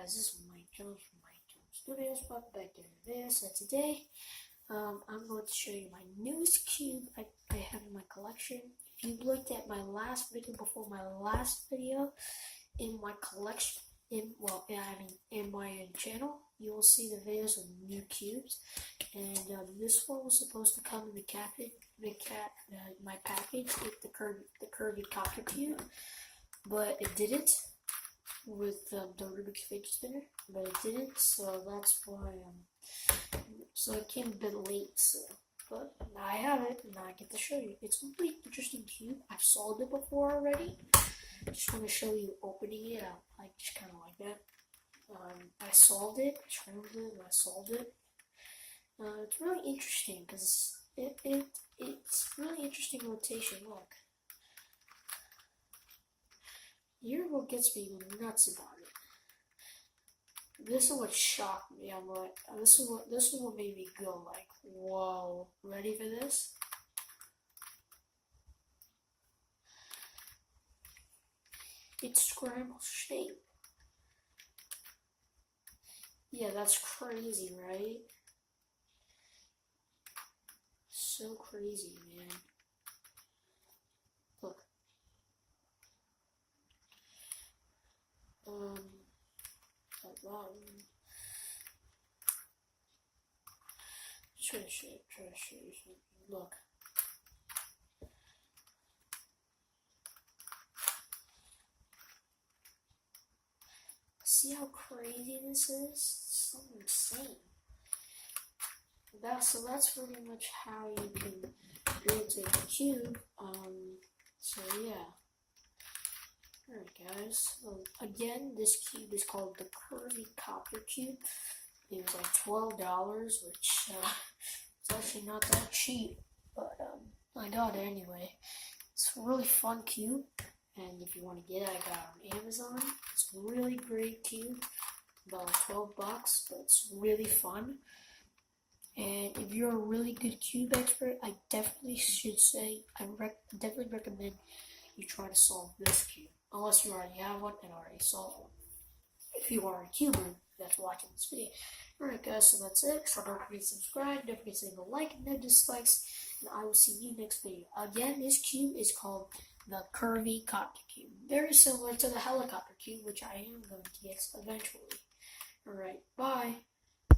guys, this is Mike Jones from Mike Jones Studios. Welcome back to this. And today, I'm going to show you my newest cube I have in my collection. If you looked at my last video before my last video in my collection, in my channel, you will see the videos of new cubes. And this one was supposed to come in my package with the curvy copter cube, but it didn't. With the Rubik's fidget spinner, but it didn't, so that's why so it came a bit late, but now I have it and now I get to show you. It's a really interesting cube. I've solved it before already. Just want to show you opening it out, like just kind of like that. I solved it, I scrambled it, and I solved it. It's really interesting because it's really interesting rotation. Look. Here's what gets me nuts about it. This is what shocked me. I'm like, this is what made me go like, whoa, ready for this? It's scrambled shape. Yeah, that's crazy, right? So crazy, man. Look. Try to show you something. Look. See how crazy this is? It's so insane. So that's pretty much how you can rotate the cube. So yeah. Alright guys, so again, this cube is called the curvy copter cube. It was like $12, which it's actually not that cheap, but I got it anyway. It's a really fun cube, and if you want to get it, I got it on Amazon. It's a really great cube, about $12, but it's really fun. And if you're a really good cube expert, I definitely should say, definitely recommend you try to solve this cube. Unless you already have one and already solved one. If you are a cuber that's watching this video. Alright guys, so that's it. So don't forget to subscribe, don't forget to leave a like and no dislikes, and I will see you next video. Again, this cube is called the curvy copter cube. Very similar to the helicopter cube, which I am going to get eventually. Alright, bye.